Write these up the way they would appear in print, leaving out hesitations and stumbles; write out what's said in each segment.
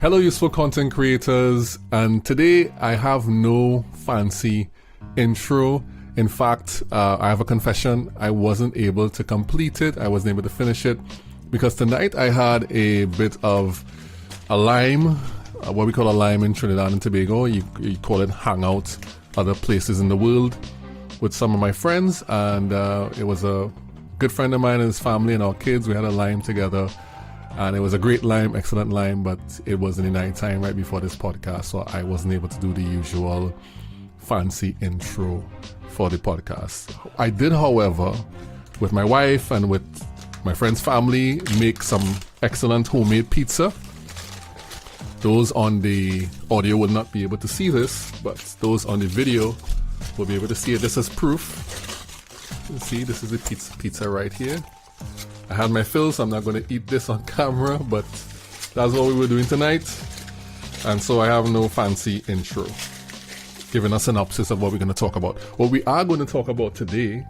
Hello, useful content creators, and today I have no fancy intro. In fact, I have a confession. I wasn't able to complete it. I wasn't able to finish it because tonight I had a bit of a lime, what we call a lime in Trinidad and Tobago. You call it hangout other places in the world with some of my friends, and it was a good friend of mine and his family and our kids. We had a lime together. And it was a great lime, excellent lime, but it was in the night time right before this podcast, so I wasn't able to do the usual fancy intro for the podcast. I did, however, with my wife and with my friend's family, make some excellent homemade pizza. Those on the audio will not be able to see this, but those on the video will be able to see it. This is proof. You see, this is the pizza right here. I had my fill, so I'm not going to eat this on camera, but that's what we were doing tonight. And so I have no fancy intro, giving a synopsis of what we're going to talk about. What we are going to talk about today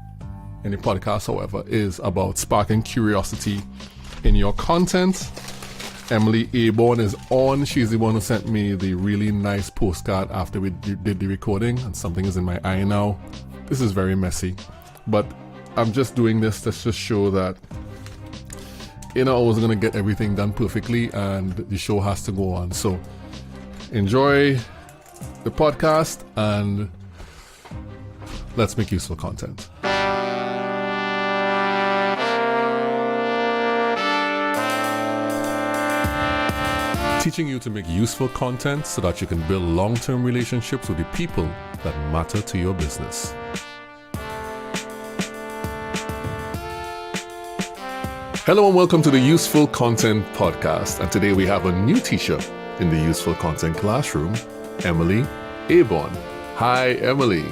in the podcast, however, is about sparking curiosity in your content. Emily Aborn is on. She's the one who sent me the really nice postcard after we did the recording, and something is in my eye now. This is very messy, but I'm just doing this to just show that I wasn't going to get everything done perfectly, and the show has to go on. So enjoy the podcast and let's make useful content. Teaching you to make useful content so that you can build long-term relationships with the people that matter to your business. Hello and welcome to the Useful Content Podcast, and today we have a new teacher in the Useful Content classroom, Emily Aborn. Hi, Emily.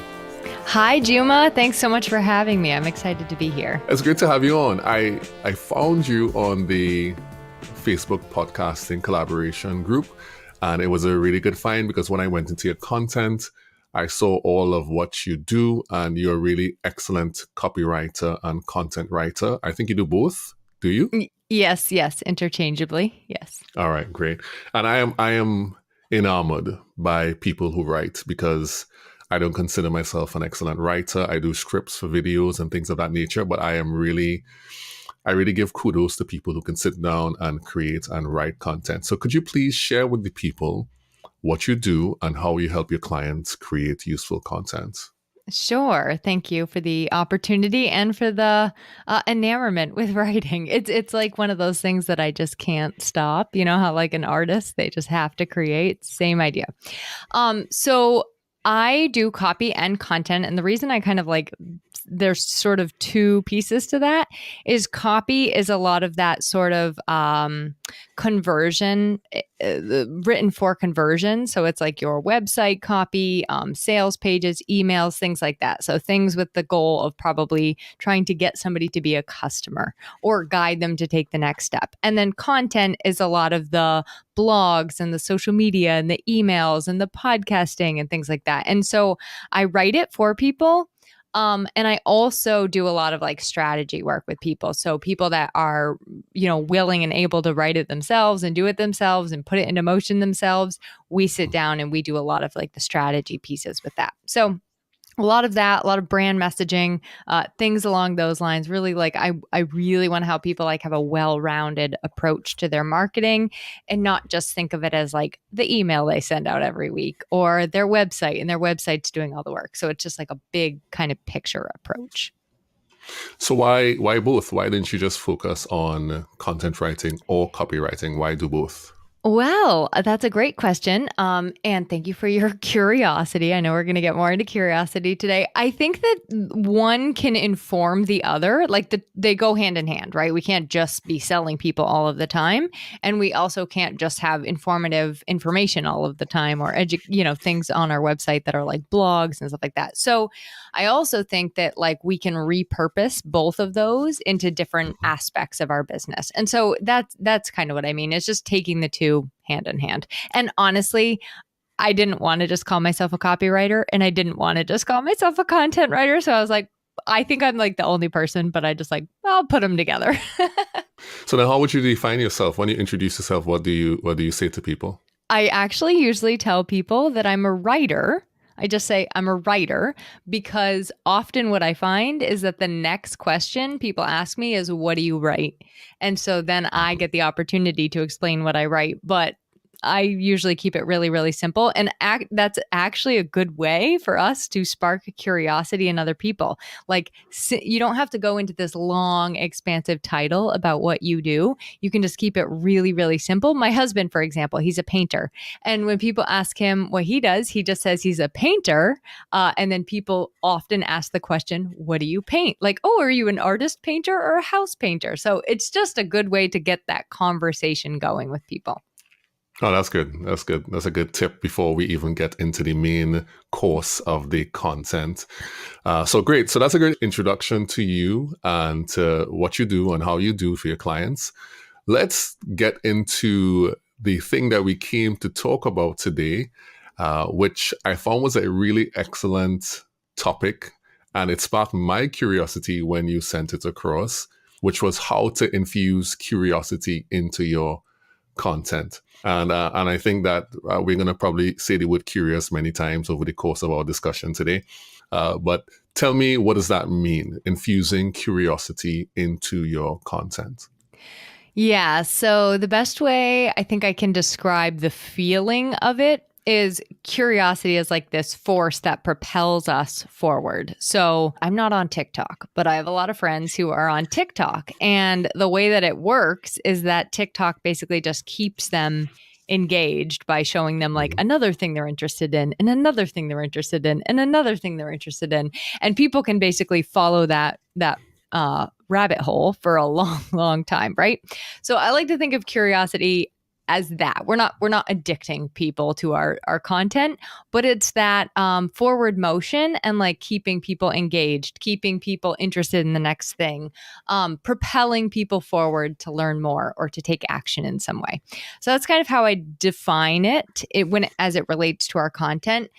Hi, Juma. Thanks so much for having me. I'm excited to be here. It's great to have you on. I found you on the Facebook podcasting collaboration group, and it was a really good find because when I went into your content, I saw all of what you do, and you're a really excellent copywriter and content writer. I think you do both. Do you? Yes, interchangeably. Yes. All right, great. And I am enamored by people who write because I don't consider myself an excellent writer. I do scripts for videos and things of that nature, but I really give kudos to people who can sit down and create and write content. So could you please share with the people what you do and how you help your clients create useful content? Sure. Thank you for the opportunity and for the enamorment with writing. It's like one of those things that I just can't stop. You know how like an artist, they just have to create. Same idea. So I do copy and content. And the reason I kind of like, there's sort of two pieces to that is copy is a lot of that sort of conversion, written for conversion. So it's like your website copy, sales pages, emails, things like that. So things with the goal of probably trying to get somebody to be a customer or guide them to take the next step. And then content is a lot of the blogs and the social media and the emails and the podcasting and things like that. And so I write it for people. And I also do a lot of like strategy work with people. So people that are, willing and able to write it themselves and do it themselves and put it into motion themselves, we sit down and we do a lot of like the strategy pieces with that. So a lot of that, a lot of brand messaging, things along those lines. Really, like I really want to help people like have a well-rounded approach to their marketing and not just think of it as like the email they send out every week or their website and their website's doing all the work. So it's just like a big kind of picture approach. So why both? Why didn't you just focus on content writing or copywriting? Why do both? Well, that's a great question. And thank you for your curiosity. I know we're going to get more into curiosity today. I think that one can inform the other, like they go hand in hand, right? We can't just be selling people all of the time. And we also can't just have informative information all of the time or things on our website that are like blogs and stuff like that. So I also think that like we can repurpose both of those into different aspects of our business. And so that's kind of what I mean. It's just taking the two hand in hand. And honestly, I didn't want to just call myself a copywriter and I didn't want to just call myself a content writer. So I was like, I think I'm like the only person, but I just like, I'll put them together. So then how would you define yourself when you introduce yourself? What do you say to people? I actually usually tell people that I'm a writer. I just say I'm a writer because often what I find is that the next question people ask me is, what do you write? And so then I get the opportunity to explain what I write. But I usually keep it really, really simple. And that's actually a good way for us to spark curiosity in other people. Like, you don't have to go into this long, expansive title about what you do. You can just keep it really, really simple. My husband, for example, he's a painter. And when people ask him what he does, he just says he's a painter. And then people often ask the question, what do you paint? Like, oh, are you an artist painter or a house painter? So it's just a good way to get that conversation going with people. Oh, that's good. That's good. That's a good tip before we even get into the main course of the content. So great. So that's a great introduction to you and to what you do and how you do for your clients. Let's get into the thing that we came to talk about today, which I found was a really excellent topic. And it sparked my curiosity when you sent it across, which was how to infuse curiosity into your content. And I think that we're going to probably say the word curious many times over the course of our discussion today. But tell me, what does that mean, infusing curiosity into your content? Yeah. So the best way I think I can describe the feeling of it is curiosity is like this force that propels us forward. So I'm not on TikTok, but I have a lot of friends who are on TikTok. And the way that it works is that TikTok basically just keeps them engaged by showing them like another thing they're interested in and another thing they're interested in and another thing they're interested in. And people can basically follow that rabbit hole for a long, long time, right? So I like to think of curiosity as that. We're not addicting people to our content, but it's that forward motion and like keeping people engaged, keeping people interested in the next thing, propelling people forward to learn more or to take action in some way. So that's kind of how I define as it relates to our content.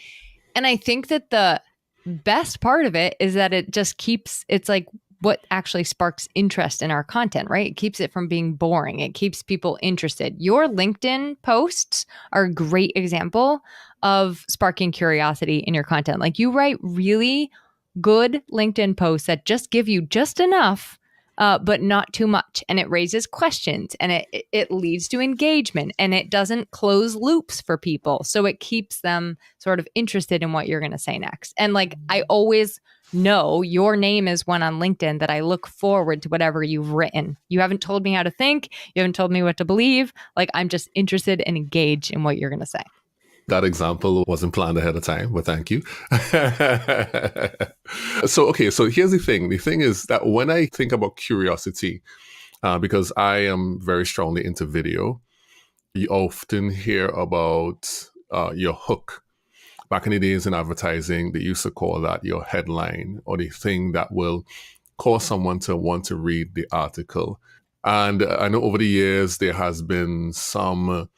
And I think that the best part of it is that it's like what actually sparks interest in our content, right? It keeps it from being boring. It keeps people interested. Your LinkedIn posts are a great example of sparking curiosity in your content. Like, you write really good LinkedIn posts that just give you just enough, but not too much. And it raises questions and it leads to engagement and it doesn't close loops for people. So it keeps them sort of interested in what you're going to say next. And like, I always know your name is one on LinkedIn that I look forward to whatever you've written. You haven't told me how to think. You haven't told me what to believe. Like, I'm just interested and engaged in what you're going to say. That example wasn't planned ahead of time, but thank you. So here's the thing. The thing is that when I think about curiosity, because I am very strongly into video, you often hear about your hook. Back in the days in advertising, they used to call that your headline or the thing that will cause someone to want to read the article. And I know over the years, there has been some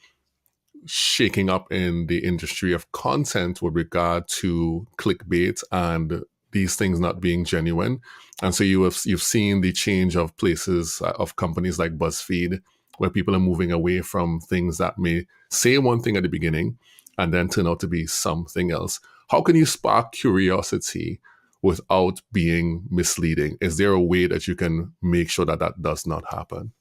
shaking up in the industry of content with regard to clickbait and these things not being genuine. And so you've seen the change of places of companies like BuzzFeed, where people are moving away from things that may say one thing at the beginning and then turn out to be something else. How can you spark curiosity without being misleading? Is there a way that you can make sure that that does not happen?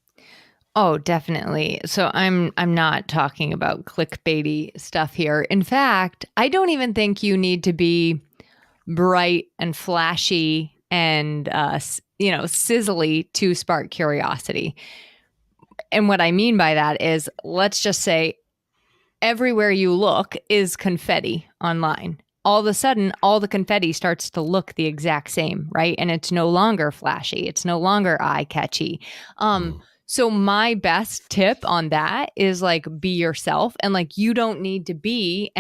Oh, definitely. So I'm not talking about clickbaity stuff here. In fact, I don't even think you need to be bright and flashy and sizzly to spark curiosity. And what I mean by that is, let's just say everywhere you look is confetti online. All of a sudden, all the confetti starts to look the exact same, right? And it's no longer flashy. It's no longer eye catchy. So my best tip on that is like, be yourself. And like, you don't need to be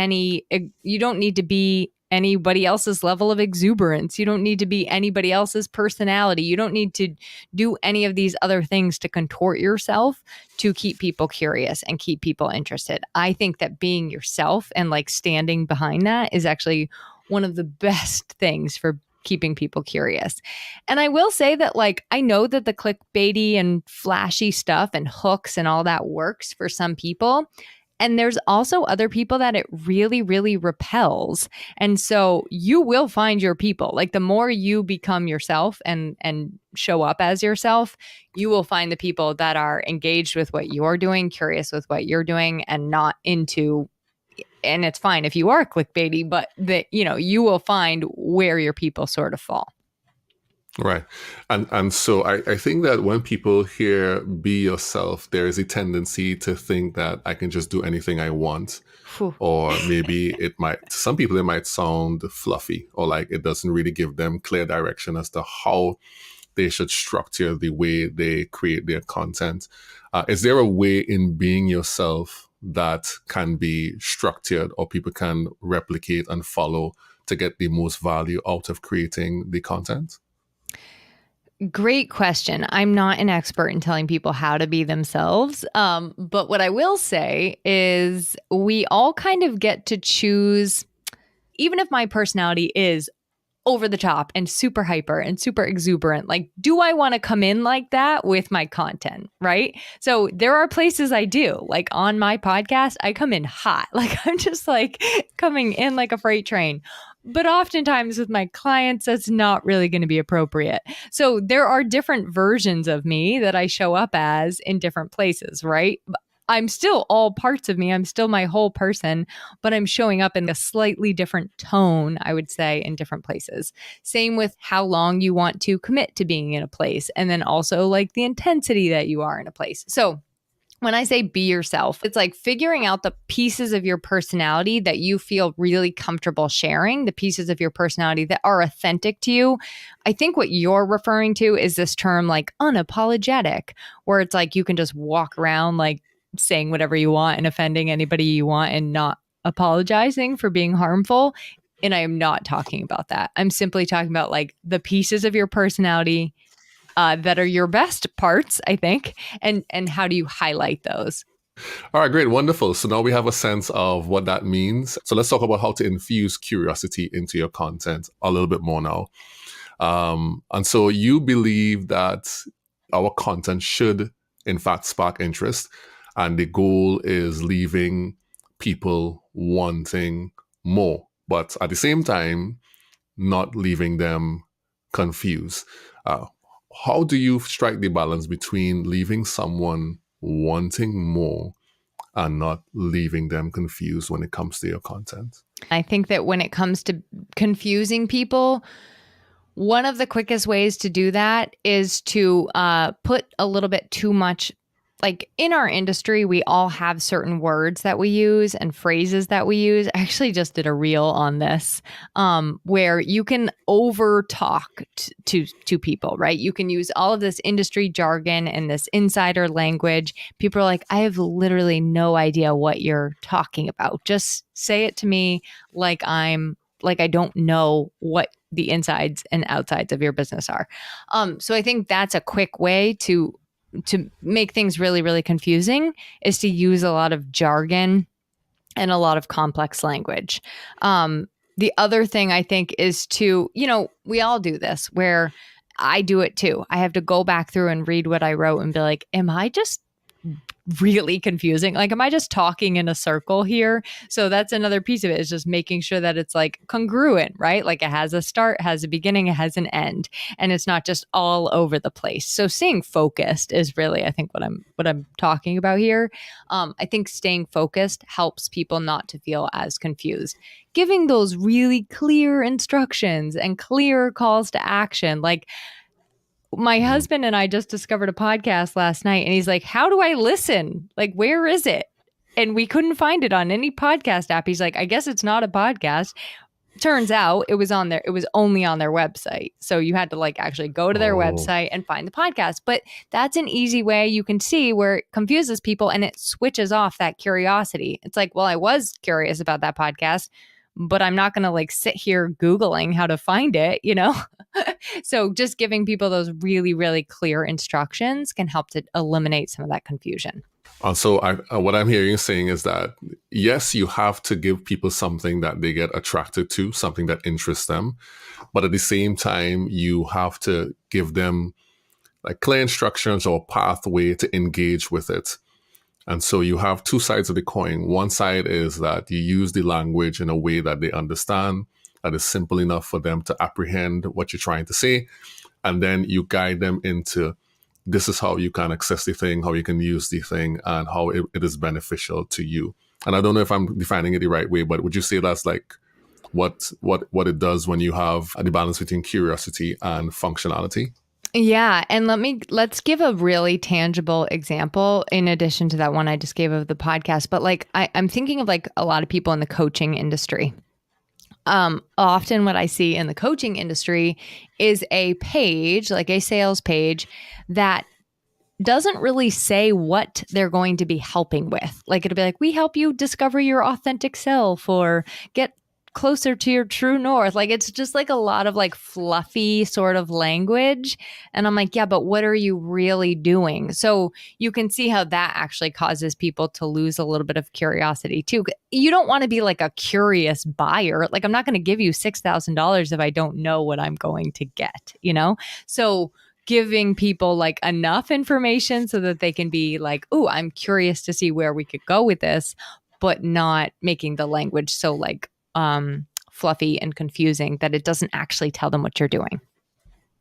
anybody else's level of exuberance. You don't need to be anybody else's personality. You don't need to do any of these other things to contort yourself to keep people curious and keep people interested. I think that being yourself and like standing behind that is actually one of the best things for keeping people curious. And I will say that, like, I know that the clickbaity and flashy stuff and hooks and all that works for some people. And there's also other people that it really, really repels. And so you will find your people. Like the more you become yourself and show up as yourself, you will find the people that are engaged with what you're doing, curious with what you're doing, and not into, and it's fine if you are clickbaity, but that, you will find where your people sort of fall. Right. And so I think that when people hear be yourself, there is a tendency to think that I can just do anything I want. Whew. Or maybe some people, it might sound fluffy, or like it doesn't really give them clear direction as to how they should structure the way they create their content. Is there a way in being yourself that can be structured or people can replicate and follow to get the most value out of creating the content? Great question. I'm not an expert in telling people how to be themselves. But what I will say is we all kind of get to choose, even if my personality is over the top and super hyper and super exuberant, like, do I want to come in like that with my content? Right. So there are places I do, like on my podcast, I come in hot. Like I'm just like coming in like a freight train. But oftentimes with my clients, that's not really going to be appropriate. So there are different versions of me that I show up as in different places, right? I'm still all parts of me. I'm still my whole person, but I'm showing up in a slightly different tone, I would say, in different places. Same with how long you want to commit to being in a place, and then also like the intensity that you are in a place. So when I say be yourself, it's like figuring out the pieces of your personality that you feel really comfortable sharing, the pieces of your personality that are authentic to you. I think what you're referring to is this term like unapologetic, where it's like you can just walk around like saying whatever you want and offending anybody you want and not apologizing for being harmful. And I am not talking about that. I'm simply talking about like the pieces of your personality that are your best parts, I think, and how do you highlight those? All right, great, wonderful. So now we have a sense of what that means. So let's talk about how to infuse curiosity into your content a little bit more now. And so you believe that our content should, in fact, spark interest, and the goal is leaving people wanting more, but at the same time, not leaving them confused. How do you strike the balance between leaving someone wanting more and not leaving them confused when it comes to your content? I think that when it comes to confusing people, one of the quickest ways to do that is to put a little bit too much. Like in our industry, we all have certain words that we use and phrases that we use. I actually just did a reel on this where you can over talk to people, right? You can use all of this industry jargon and this insider language. People are like, I have literally no idea what you're talking about. Just say it to me like I don't know what the insides and outsides of your business are. So I think that's a quick way to make things really, really confusing is to use a lot of jargon and a lot of complex language. The other thing I think is to, we all do this where I do it too. I have to go back through and read what I wrote and be like, am I just really confusing? Like, am I just talking in a circle here? So that's another piece of it, is just making sure that it's like congruent, right? Like it has a start, has a beginning, it has an end, and it's not just all over the place. So staying focused is really, I think, what I'm talking about here. I think staying focused helps people not to feel as confused. Giving those really clear instructions and clear calls to action, like my husband and I just discovered a podcast last night, and he's like, how do I listen? Like, where is it? And we couldn't find it on any podcast app. He's like, I guess it's not a podcast. Turns out it was on there. It was only on their website. So you had to like actually go to their website and find the podcast. But that's an easy way you can see where it confuses people and it switches off that curiosity. It's like, well, I was curious about that podcast, but I'm not going to like sit here Googling how to find it, So just giving people those really, really clear instructions can help to eliminate some of that confusion. So what I'm hearing you saying is that, yes, you have to give people something that they get attracted to, something that interests them. But at the same time, you have to give them like clear instructions or pathway to engage with it. And so you have two sides of the coin. One side is that you use the language in a way that they understand, that is simple enough for them to apprehend what you're trying to say. And then you guide them into this is how you can access the thing, how you can use the thing, and how it is beneficial to you. And I don't know if I'm defining it the right way, but would you say that's like what it does when you have the balance between curiosity and functionality? Yeah, and let's give a really tangible example in addition to that one I just gave of the podcast. But like I'm thinking of like a lot of people in the coaching industry. Often what I see in the coaching industry is a page, like a sales page, that doesn't really say what they're going to be helping with. Like it'll be like, we help you discover your authentic self or get closer to your true north. Like it's just like a lot of like fluffy sort of language. And I'm like, yeah, but what are you really doing? So you can see how that actually causes people to lose a little bit of curiosity too. You don't want to be like a curious buyer. Like I'm not going to give you $6,000 if I don't know what I'm going to get, you know? So giving people like enough information so that they can be like, oh, I'm curious to see where we could go with this, but not making the language so like fluffy and confusing that it doesn't actually tell them what you're doing.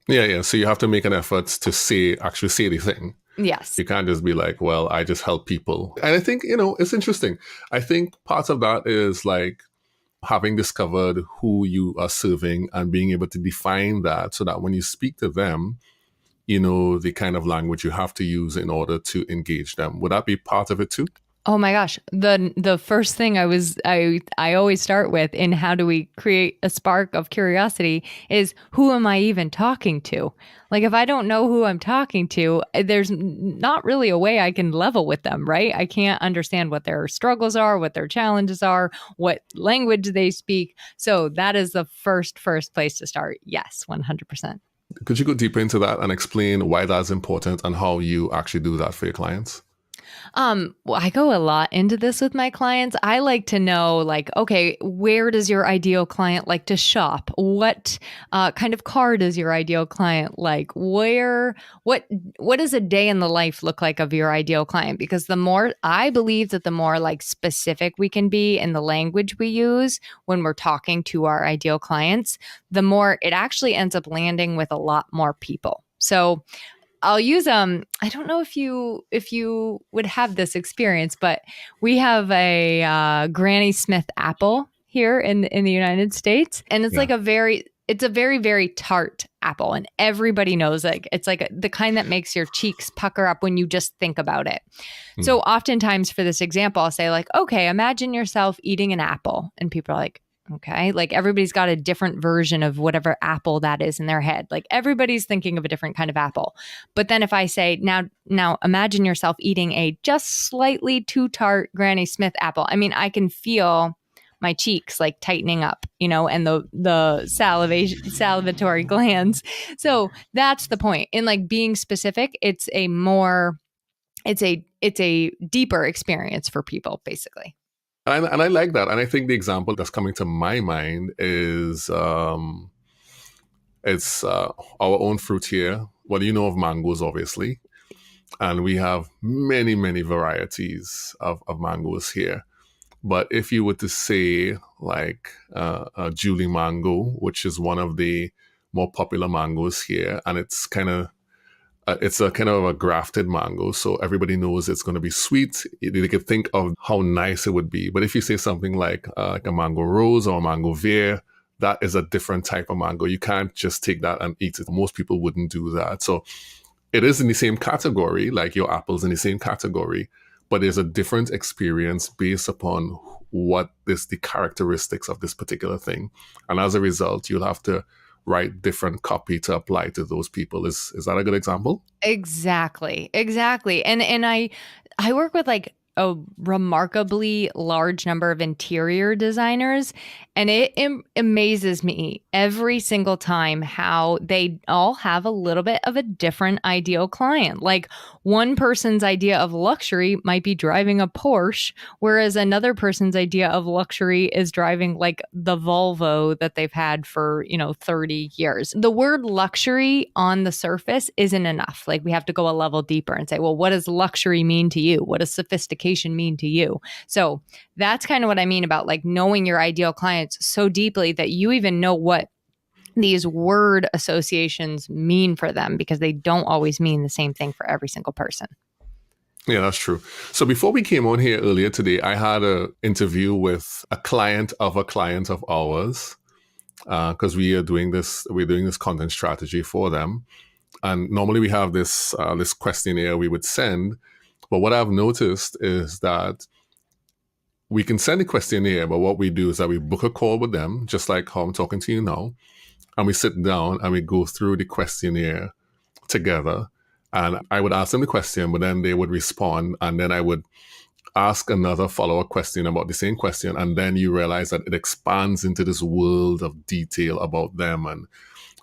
Yeah. So you have to make an effort to actually say the thing. Yes. You can't just be like, well, I just help people. And I think, it's interesting. I think part of that is like having discovered who you are serving and being able to define that so that when you speak to them, you know the kind of language you have to use in order to engage them. Would that be part of it too? Oh my gosh. The first thing I always start with in how do we create a spark of curiosity is who am I even talking to? Like if I don't know who I'm talking to, there's not really a way I can level with them, right? I can't understand what their struggles are, what their challenges are, what language they speak. So that is the first place to start. Yes, 100%. Could you go deeper into that and explain why that's important and how you actually do that for your clients? Well, I go a lot into this with my clients. I like to know, like, okay, where does your ideal client like to shop? What kind of car does your ideal client like? What does a day in the life look like of your ideal client? Because I believe that the more like specific we can be in the language we use when we're talking to our ideal clients, the more it actually ends up landing with a lot more people. So I'll use I don't know if you would have this experience, but we have a Granny Smith apple here in the United States, and it's like a very very tart apple, and everybody knows it's like the kind that makes your cheeks pucker up when you just think about it. So oftentimes for this example, I'll say like, okay, imagine yourself eating an apple, and people are like, okay, like everybody's got a different version of whatever apple that is in their head. Like everybody's thinking of a different kind of apple. But then if I say, now imagine yourself eating a just slightly too tart Granny Smith apple. I mean, I can feel my cheeks like tightening up, and the salivatory glands. So that's the point. In like being specific, it's a deeper experience for people, basically. And I like that. And I think the example that's coming to my mind is it's our own fruit here. Well, you know of mangoes, obviously. And we have many, many varieties of mangoes here. But if you were to say like a Julie mango, which is one of the more popular mangoes here, and it's a kind of a grafted mango, so everybody knows it's going to be sweet. They could think of how nice it would be. But if you say something like a mango rose or a mango vert, that is a different type of mango. You can't just take that and eat it. Most people wouldn't do that. So it is in the same category, like your apples in the same category, but there's a different experience based upon what is the characteristics of this particular thing. And as a result, you'll have to write different copy to apply to those people. Is that a good example? Exactly. And I work with like a remarkably large number of interior designers, and it amazes me every single time how they all have a little bit of a different ideal client. Like one person's idea of luxury might be driving a Porsche, whereas another person's idea of luxury is driving like the Volvo that they've had for, 30 years. The word luxury on the surface isn't enough. Like we have to go a level deeper and say, well, what does luxury mean to you? What does sophistication mean to you? So that's kind of what I mean about like knowing your ideal clients so deeply that you even know what these word associations mean for them, because they don't always mean the same thing for every single person. Yeah, that's true. So before we came on here earlier today, I had an interview with a client of ours, because we're doing this content strategy for them. And normally we have this questionnaire we would send. But what I've noticed is that we can send a questionnaire, but what we do is that we book a call with them, just like how I'm talking to you now, and we sit down and we go through the questionnaire together. And I would ask them the question, but then they would respond, and then I would ask another follow-up question about the same question, and then you realize that it expands into this world of detail about them and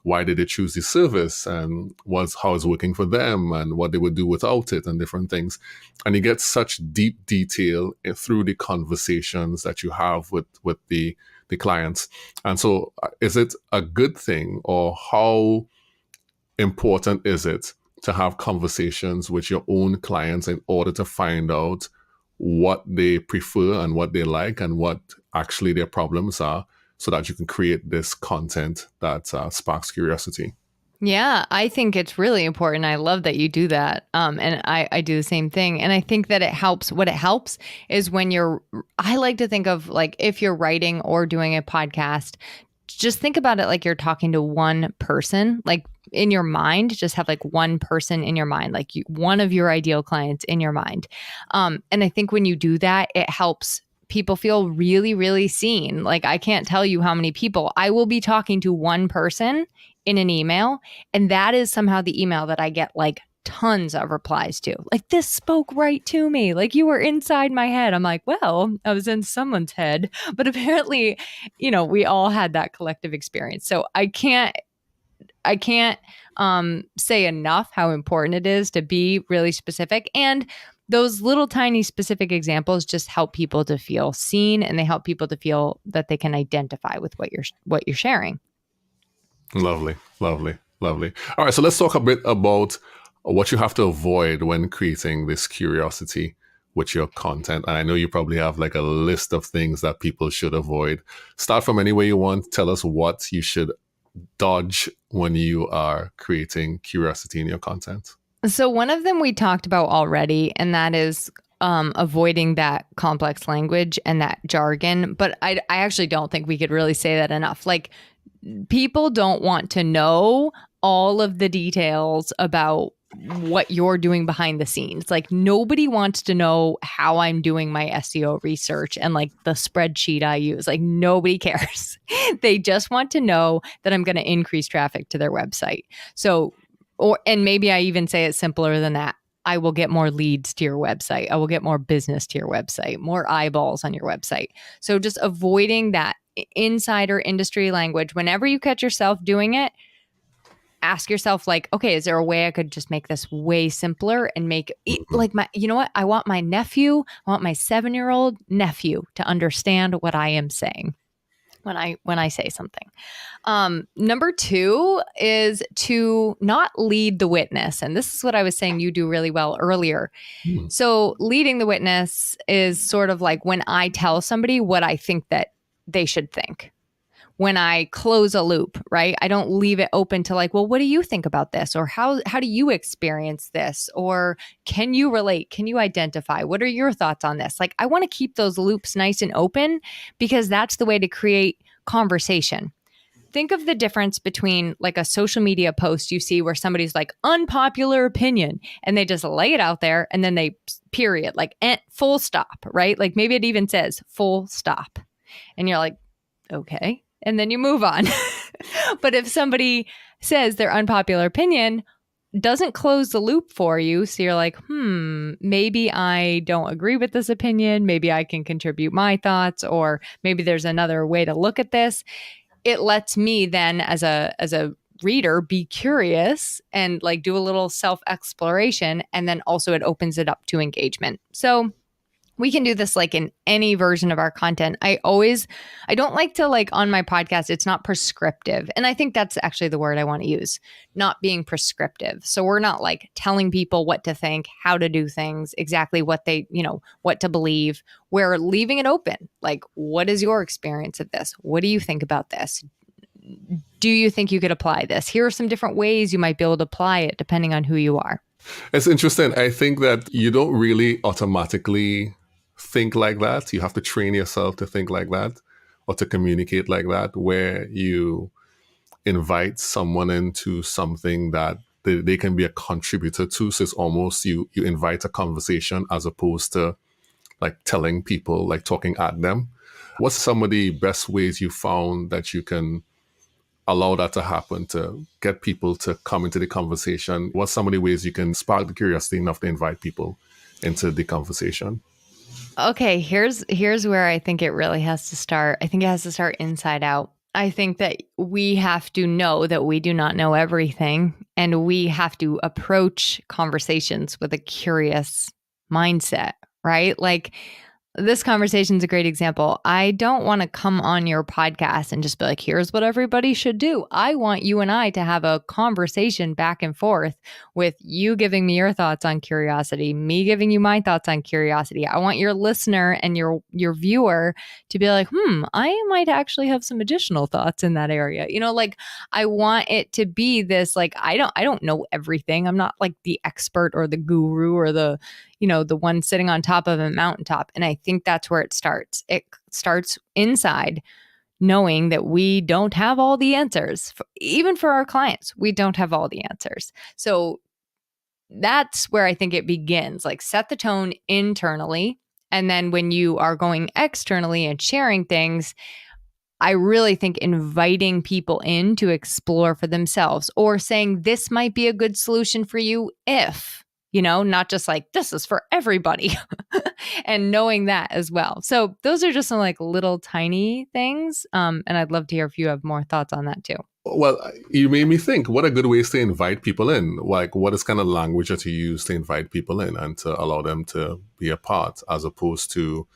why did they choose the service and how it's working for them and what they would do without it and different things. And you get such deep detail through the conversations that you have with the clients. And so is it a good thing, or how important is it to have conversations with your own clients in order to find out what they prefer and what they like and what actually their problems are, so that you can create this content that sparks curiosity? Yeah, I think it's really important. I love that you do that. And I do the same thing. And I think that it helps. What it helps is when I like to think of like if you're writing or doing a podcast, just think about it like you're talking to one person, like in your mind, just have like one person in your mind, like one of your ideal clients in your mind. And I think when you do that, it helps people feel really, really seen. Like I can't tell you how many people I will be talking to one person in an email, and that is somehow the email that I get like tons of replies to. Like, this spoke right to me. Like, you were inside my head. I'm like, well, I was in someone's head, but apparently, we all had that collective experience. So I can't say enough how important it is to be really specific. And those little tiny specific examples just help people to feel seen, and they help people to feel that they can identify with what you're sharing. Lovely. All right, so let's talk a bit about what you have to avoid when creating this curiosity with your content. And I know you probably have like a list of things that people should avoid. Start from any way you want. Tell us what you should dodge when you are creating curiosity in your content. So one of them we talked about already, and that is avoiding that complex language and that jargon. But I actually don't think we could really say that enough. Like, people don't want to know all of the details about what you're doing behind the scenes. Like, nobody wants to know how I'm doing my SEO research and like the spreadsheet I use. Like, nobody cares. They just want to know that I'm going to increase traffic to their website. So, and maybe I even say it simpler than that. I will get more leads to your website. I will get more business to your website, more eyeballs on your website. So just avoiding that insider industry language. Whenever you catch yourself doing it, ask yourself like, okay, is there a way I could just make this way simpler and make it like I want my 7-year-old nephew to understand what I am saying when I say something. Number 2 is to not lead the witness. And this is what I was saying you do really well earlier. So leading the witness is sort of like when I tell somebody what I think that they should think. When I close a loop, right? I don't leave it open to like, well, what do you think about this? Or how do you experience this? Or can you relate? Can you identify? What are your thoughts on this? Like, I want to keep those loops nice and open, because that's the way to create conversation. Think of the difference between like a social media post you see where somebody's like, unpopular opinion, and they just lay it out there and then they period, like full stop, right? Like maybe it even says full stop. And you're like, okay. And then you move on. But if somebody says their unpopular opinion, doesn't close the loop for you. So you're like, maybe I don't agree with this opinion. Maybe I can contribute my thoughts, or maybe there's another way to look at this. It lets me then as a reader be curious and like do a little self exploration. And then also it opens it up to engagement. So we can do this like in any version of our content. I don't like to like on my podcast, it's not prescriptive. And I think that's actually the word I want to use, not being prescriptive. So we're not like telling people what to think, how to do things, exactly what they, what to believe. We're leaving it open. Like, what is your experience of this? What do you think about this? Do you think you could apply this? Here are some different ways you might be able to apply it depending on who you are. It's interesting. I think that you don't really automatically think like that. You have to train yourself to think like that or to communicate like that, where you invite someone into something that they can be a contributor to. So it's almost you invite a conversation as opposed to like telling people, like talking at them. What's some of the best ways you found that you can allow that to happen, to get people to come into the conversation? What's some of the ways you can spark the curiosity enough to invite people into the conversation? Okay, here's where I think it really has to start. I think it has to start inside out. I think that we have to know that we do not know everything, and we have to approach conversations with a curious mindset, right? Like, this conversation is a great example. I don't want to come on your podcast and just be like, here's what everybody should do. I want you and I to have a conversation back and forth with you giving me your thoughts on curiosity, me giving you my thoughts on curiosity. I want your listener and your viewer to be like, I might actually have some additional thoughts in that area. Like, I want it to be this, like, I don't know everything. I'm not like the expert or the guru or the one sitting on top of a mountaintop. And I think that's where it starts. It starts inside, knowing that we don't have all the answers. Even for our clients, we don't have all the answers. So that's where I think it begins. Like, set the tone internally. And then when you are going externally and sharing things, I really think inviting people in to explore for themselves, or saying this might be a good solution for you if, not just like this is for everybody and knowing that as well. So those are just some like little tiny things. And I'd love to hear if you have more thoughts on that too. Well, you made me think, what are good ways to invite people in? Like, what is kind of language that you use to invite people in and to allow them to be a part, as opposed to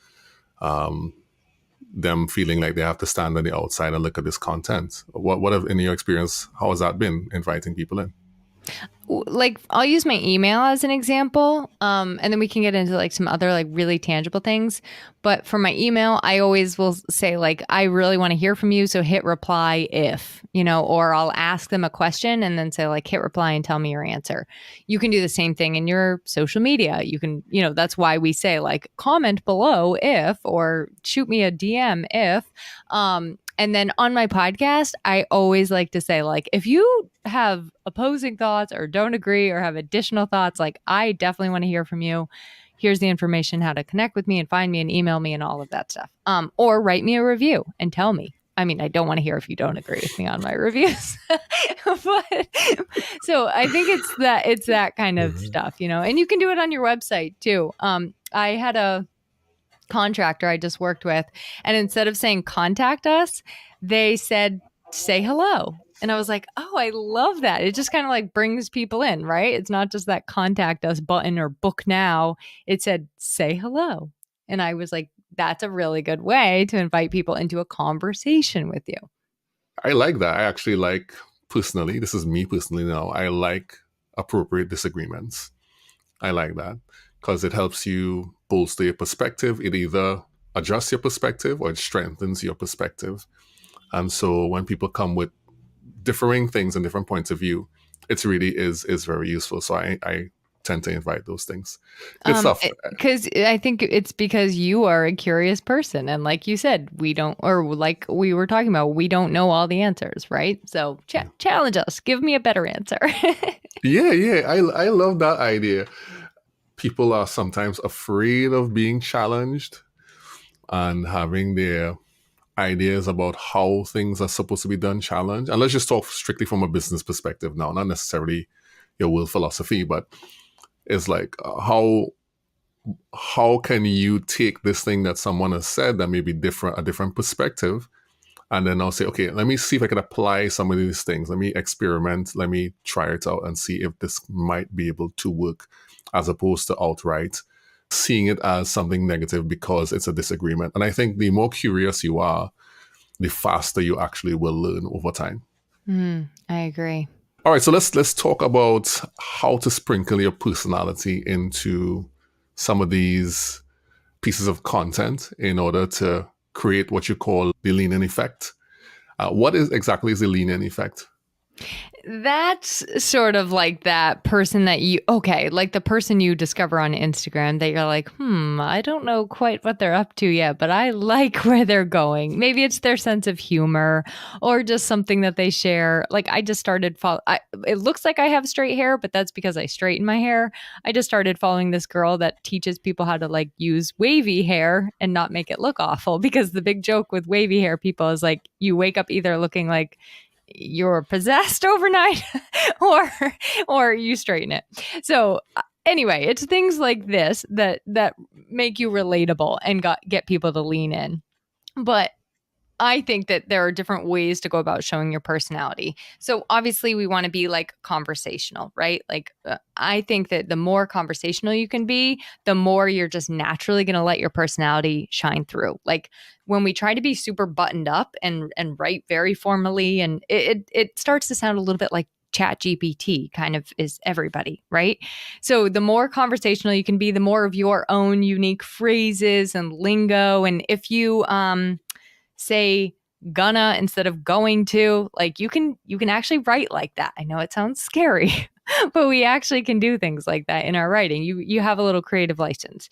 them feeling like they have to stand on the outside and look at this content? What have, in your experience, how has that been, inviting people in? Like, I'll use my email as an example, and then we can get into like some other like really tangible things. But for my email, I always will say like, I really want to hear from you, so hit reply if, or I'll ask them a question and then say like, hit reply and tell me your answer. You can do the same thing in your social media. You can, that's why we say like, comment below if, or shoot me a DM if. And then on my podcast, I always like to say, like, if you have opposing thoughts or don't agree or have additional thoughts, like, I definitely want to hear from you. Here's the information, how to connect with me and find me and email me and all of that stuff. Or write me a review and tell me. I mean, I don't want to hear if you don't agree with me on my reviews. But so I think it's that kind of stuff, and you can do it on your website too. I had a contractor I just worked with, and instead of saying contact us, they said say hello. And I was like, oh, I love that. It just kind of like brings people in, right? It's not just that contact us button or book now. It said say hello. And I was like, that's a really good way to invite people into a conversation with you. I like that. I actually like, personally, this is me personally now, I like appropriate disagreements. I like that because it helps you bolster your perspective. It either adjusts your perspective or it strengthens your perspective. And so when people come with differing things and different points of view, it really is very useful. So I tend to invite those things. Good stuff. Because I think it's because you are a curious person. And like you said, we don't, or like we were talking about, we don't know all the answers, right? So challenge us. Give me a better answer. Yeah. I love that idea. People are sometimes afraid of being challenged and having their ideas about how things are supposed to be done challenged. And let's just talk strictly from a business perspective now, not necessarily, your world philosophy, but it's like how can you take this thing that someone has said that may be different, a different perspective, and then I'll say, okay, let me see if I can apply some of these things. Let me experiment. Let me try it out and see if this might be able to work, as opposed to outright seeing it as something negative because it's a disagreement. And I think the more curious you are, the faster you actually will learn over time. I agree. All right, so let's talk about how to sprinkle your personality into some of these pieces of content in order to create what you call the lean-in effect. What is exactly is the lean-in effect? That's sort of like that person that like the person you discover on Instagram that you're like, I don't know quite what they're up to yet, but I like where they're going. Maybe it's their sense of humor or just something that they share. Like I just started it looks like I have straight hair, but that's because I straighten my hair. I just started following this girl that teaches people how to like use wavy hair and not make it look awful, because the big joke with wavy hair people is like you wake up either looking like you're possessed overnight or you straighten it. So anyway, it's things like this that make you relatable and get people to lean in. But I think that there are different ways to go about showing your personality. So obviously we want to be like conversational, right? Like I think that the more conversational you can be, the more you're just naturally going to let your personality shine through. Like when we try to be super buttoned up and write very formally, and it starts to sound a little bit like Chat GPT kind of is everybody, right? So the more conversational you can be, the more of your own unique phrases and lingo. And if you say gonna instead of going to, like you can actually write like that. I know it sounds scary, but we actually can do things like that in our writing. You have a little creative license.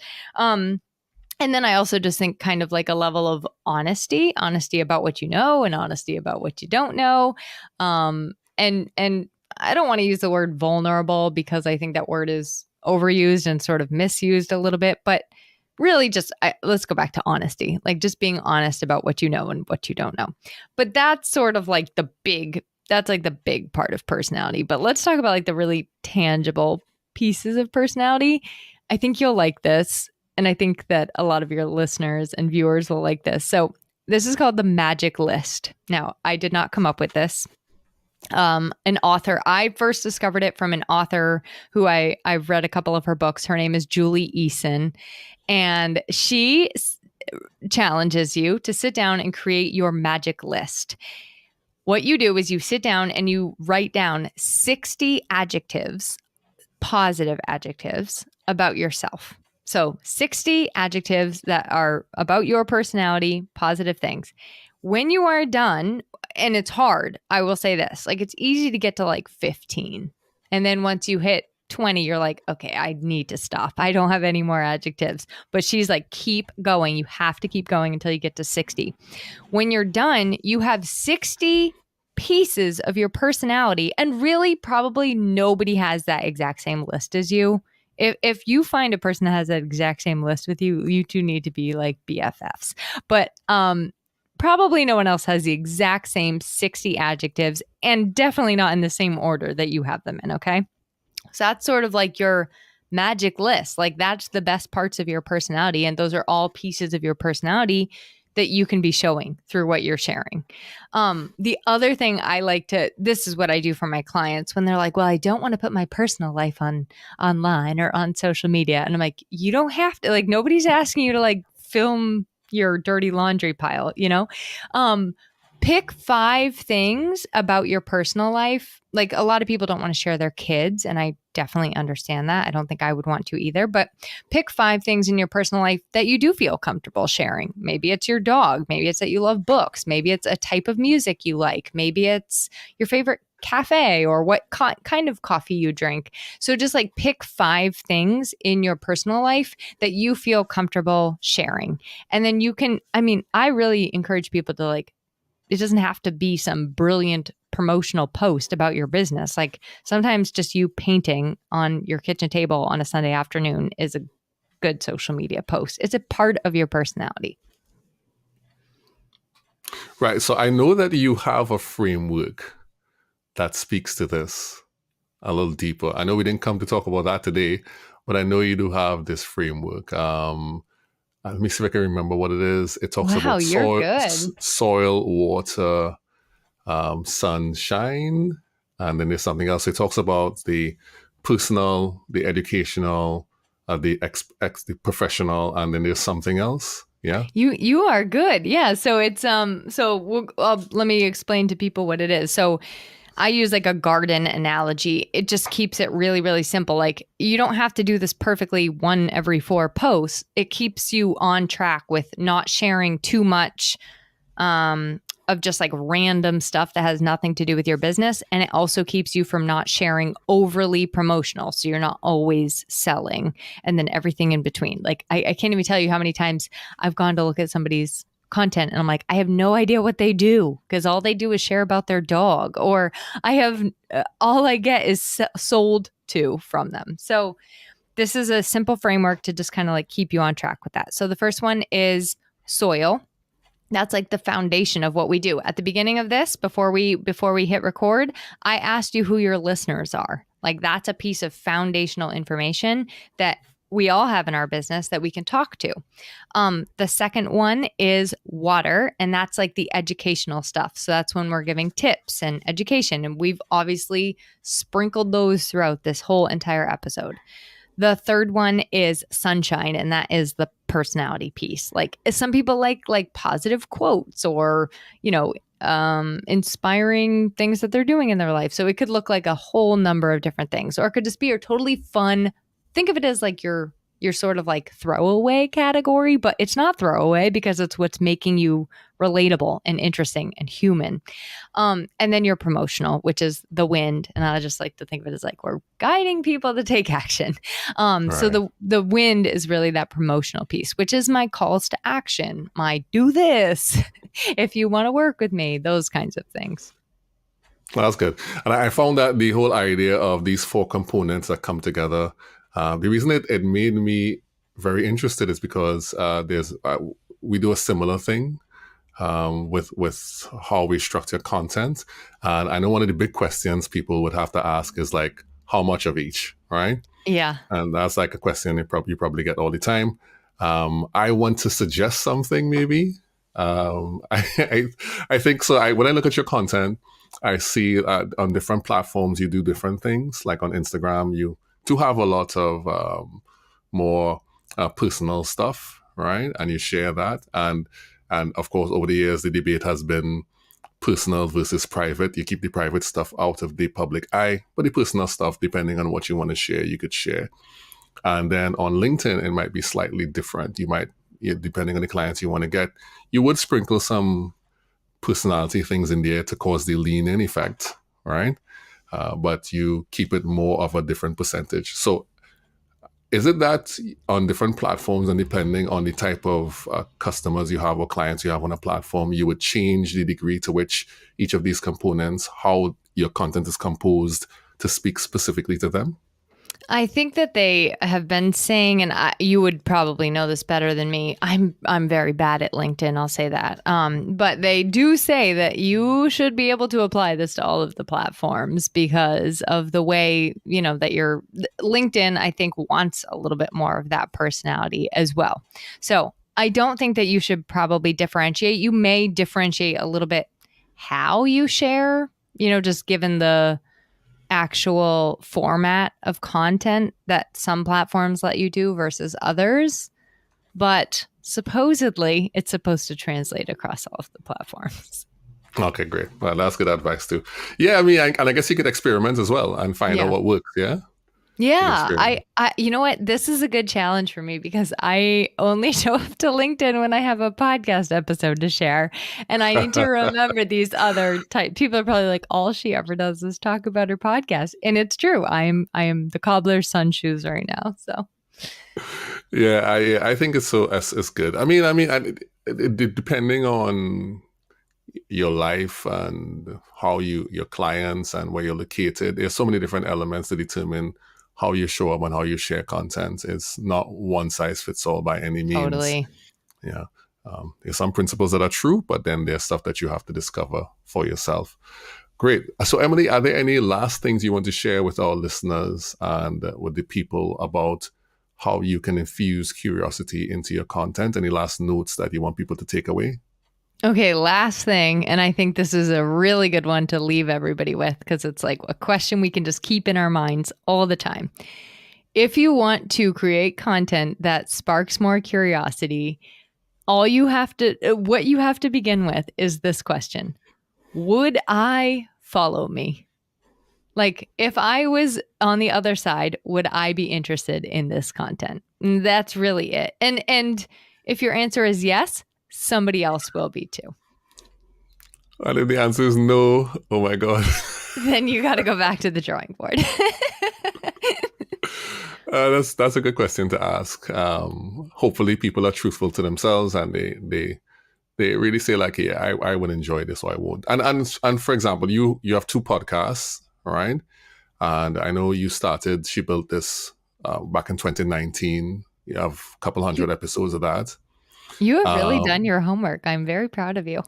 And then I also just think kind of like a level of honesty about what you know and honesty about what you don't know. And I don't want to use the word vulnerable because I think that word is overused and sort of misused a little bit, but really just let's go back to honesty, like just being honest about what you know and what you don't know. But that's sort of like the big part of personality. But let's talk about like the really tangible pieces of personality. I think you'll like this. And I think that a lot of your listeners and viewers will like this. So this is called the magic list. Now, I did not come up with this. An author, I first discovered it from an author who I've read a couple of her books. Her name is Julie Eason, and she challenges you to sit down and create your magic list. What you do is you sit down and you write down 60 adjectives, positive adjectives about yourself. So 60 adjectives that are about your personality, positive things. When you are done, and it's hard, I will say this, like it's easy to get to like 15. And then once you hit 20, you're like, okay, I need to stop. I don't have any more adjectives. But she's like, keep going. You have to keep going until you get to 60. When you're done, you have 60 pieces of your personality. And really, probably nobody has that exact same list as you. If you find a person that has that exact same list with you, you two need to be like BFFs. But probably no one else has the exact same 60 adjectives, and definitely not in the same order that you have them in, okay? So that's sort of like your magic list. Like that's the best parts of your personality, and those are all pieces of your personality that you can be showing through what you're sharing. The other thing I like to, this is what I do for my clients when they're like, well, I don't want to put my personal life online or on social media. And I'm like, you don't have to, like, nobody's asking you to like film your dirty laundry pile, you know? Pick 5 things about your personal life. Like a lot of people don't want to share their kids, and I definitely understand that. I don't think I would want to either, but pick 5 things in your personal life that you do feel comfortable sharing. Maybe it's your dog. Maybe it's that you love books. Maybe it's a type of music you like. Maybe it's your favorite cafe or what kind of coffee you drink. So just like pick 5 things in your personal life that you feel comfortable sharing. And then you can, I mean, I really encourage people to like, it doesn't have to be some brilliant promotional post about your business. Like sometimes just you painting on your kitchen table on a Sunday afternoon is a good social media post. It's a part of your personality. Right. So I know that you have a framework that speaks to this. a little deeper. I know we didn't come to talk about that today, but I know you do have this framework. Let me see if I can remember what it is. It talks Wow, about you're good. soil, water, sunshine, and then there's something else. It talks about the personal, the educational, the professional, and then there's something else. Yeah. You are good. Yeah. So it's let me explain to people what it is. So I use like a garden analogy. It just keeps it really, really simple. Like you don't have to do this perfectly one every 4 posts. It keeps you on track with not sharing too much of just like random stuff that has nothing to do with your business. And it also keeps you from not sharing overly promotional. So you're not always selling and then everything in between. Like I can't even tell you how many times I've gone to look at somebody's content and I'm like, I have no idea what they do because all they do is share about their dog, or I have all I get is sold to from them. So this is a simple framework to just kind of like keep you on track with that. So the first one is soil. That's like the foundation of what we do. At the beginning of this, before we hit record, I asked you who your listeners are. Like that's a piece of foundational information that we all have in our business that we can talk to. The second one is water, and that's like the educational stuff. So that's when we're giving tips and education, and we've obviously sprinkled those throughout this whole entire episode. The third one is sunshine, and that is the personality piece. Like some people like positive quotes or, inspiring things that they're doing in their life. So it could look like a whole number of different things, or it could just be a totally fun. Think of it as like your sort of like throwaway category, but it's not throwaway because it's what's making you relatable and interesting and human. And then your promotional, which is the wind. And I just like to think of it as like we're guiding people to take action. Right. So the wind is really that promotional piece, which is my calls to action, my do this if you want to work with me, those kinds of things. That's good. And I found that the whole idea of these 4 components that come together, the reason it made me very interested is because we do a similar thing with how we structure content. And I know one of the big questions people would have to ask is like, how much of each, right? Yeah. And that's like a question you probably get all the time. I want to suggest something maybe. I think so. When I look at your content, I see on different platforms you do different things. Like on Instagram, you do have a lot of more personal stuff, right? And you share that. And of course, over the years, the debate has been personal versus private. You keep the private stuff out of the public eye, but the personal stuff, depending on what you want to share, you could share. And then on LinkedIn, it might be slightly different. You might, depending on the clients you want to get, you would sprinkle some personality things in there to cause the lean-in effect, right? But you keep it more of a different percentage. So is it that on different platforms and depending on the type of customers you have or clients you have on a platform, you would change the degree to which each of these components, how your content is composed to speak specifically to them? I think that they have been saying, and you would probably know this better than me. I'm very bad at LinkedIn. I'll say that. But they do say that you should be able to apply this to all of the platforms because of the way, that your LinkedIn, I think, wants a little bit more of that personality as well. So I don't think that you should probably differentiate. You may differentiate a little bit how you share, just given the actual format of content that some platforms let you do versus others. But supposedly it's supposed to translate across all of the platforms. Okay, great. Well, that's good advice too. Yeah, I mean, and I guess you could experiment as well and find out what works. Yeah. Yeah, I, you know what? This is a good challenge for me because I only show up to LinkedIn when I have a podcast episode to share. And I need to remember these other type. People are probably like, all she ever does is talk about her podcast. And it's true. I am the cobbler's son shoes right now. So yeah, I think it's good. I mean, depending on your life and how your clients and where you're located, there's so many different elements to determine how you show up and how you share content. It's not one size fits all by any means. Totally. Yeah. There's some principles that are true, but then there's stuff that you have to discover for yourself. Great. So, Emily, are there any last things you want to share with our listeners and with the people about how you can infuse curiosity into your content? Any last notes that you want people to take away? Okay, last thing, and I think this is a really good one to leave everybody with because it's like a question we can just keep in our minds all the time. If you want to create content that sparks more curiosity, what you have to begin with is this question. Would I follow me? Like, if I was on the other side, would I be interested in this content? And that's really it. And if your answer is yes, somebody else will be too. And if the answer is no, oh my God. Then you got to go back to the drawing board. That's a good question to ask. Hopefully people are truthful to themselves and they really say like, yeah, I would enjoy this or I won't. And for example, you have 2 podcasts, right? And I know she built this back in 2019. You have a couple hundred episodes of that. You have really done your homework. I'm very proud of you.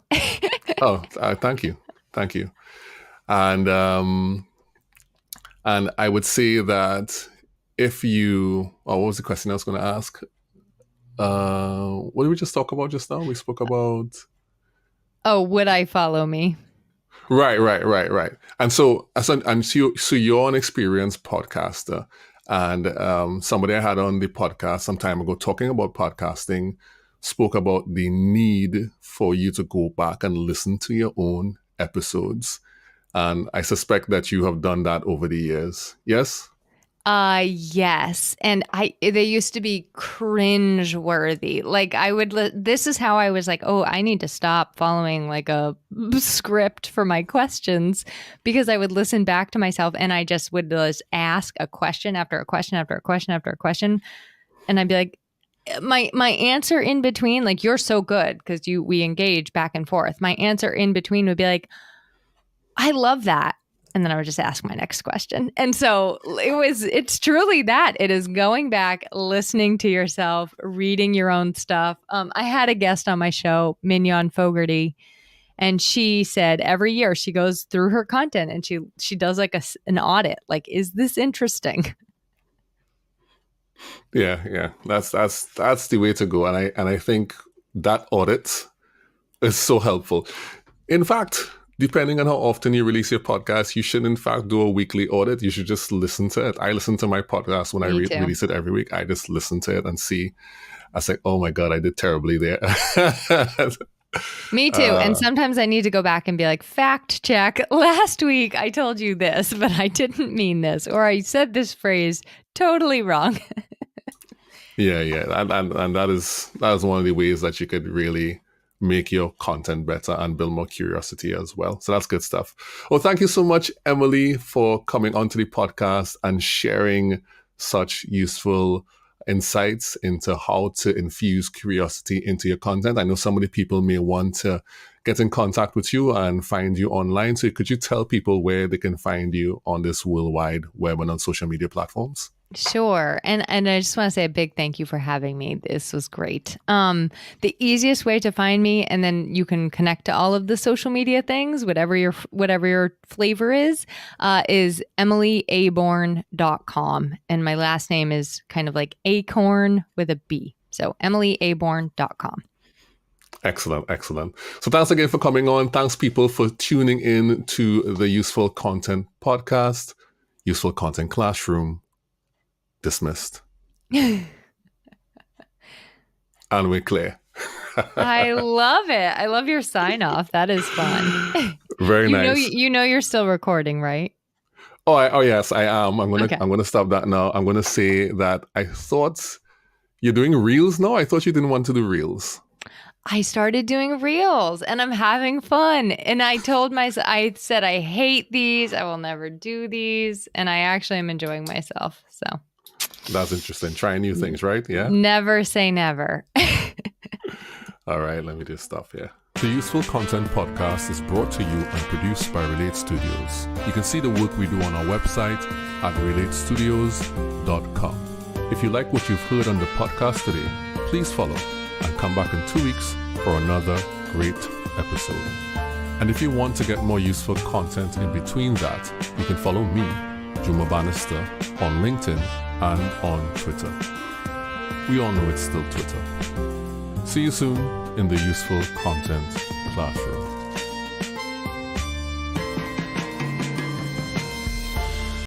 Thank you. Thank you. And I would say that what was the question I was going to ask? What did we just talk about just now? We spoke about... Oh, would I follow me? Right. And so you're an experienced podcaster. And somebody I had on the podcast some time ago talking about podcasting spoke about the need for you to go back and listen to your own episodes. And I suspect that you have done that over the years. Yes? Yes. And they used to be cringe worthy. Like this is how I was like, oh, I need to stop following like a script for my questions, because I would listen back to myself and I just would just ask a question after a question after a question after a question. And I'd be like, my answer in between, like, you're so good because we engage back and forth. My answer in between would be like, I love that. And then I would just ask my next question. And so it's truly that. It is going back, listening to yourself, reading your own stuff. I had a guest on my show, Mignon Fogarty, and she said every year she goes through her content and she does like an audit. Like, is this interesting? Yeah. That's the way to go. And I think that audit is so helpful. In fact, depending on how often you release your podcast, you should in fact do a weekly audit. You should just listen to it. I listen to my podcast when I release it every week. I just listen to it and see. I was like, oh my God, I did terribly there. Me too. And sometimes I need to go back and be like, fact check. Last week I told you this, but I didn't mean this. Or I said this phrase totally wrong. Yeah. And that is one of the ways that you could really make your content better and build more curiosity as well. So that's good stuff. Well, thank you so much, Emily, for coming onto the podcast and sharing such useful insights into how to infuse curiosity into your content. I know some of the people may want to get in contact with you and find you online. So could you tell people where they can find you on this worldwide web and on social media platforms? Sure. And I just want to say a big thank you for having me. This was great. The easiest way to find me, and then you can connect to all of the social media things, whatever your flavor is EmilyAborn.com. And my last name is kind of like acorn with a B. So EmilyAborn.com. Excellent. So thanks again for coming on. Thanks people for tuning in to the Useful Content Podcast, Useful Content Classroom. Dismissed. And we're clear. I love it. I love your sign off. That is fun. Very nice. You know you're still recording, right? Oh yes, I am. I'm gonna stop that now. I'm gonna say that I thought you're doing reels now. I thought you didn't want to do reels. I started doing reels and I'm having fun. And I told myself, I said, I hate these. I will never do these. And I actually am enjoying myself. So that's interesting. Trying new things, right? Yeah. Never say never. All right, let me just stop here. The Useful Content Podcast is brought to you and produced by Relate Studios. You can see the work we do on our website at relatestudios.com. If you like what you've heard on the podcast today, please follow and come back in 2 weeks for another great episode. And if you want to get more useful content in between that, you can follow me, Juma Bannister, on LinkedIn and on Twitter. We all know it's still Twitter. See you soon in the Useful Content Classroom.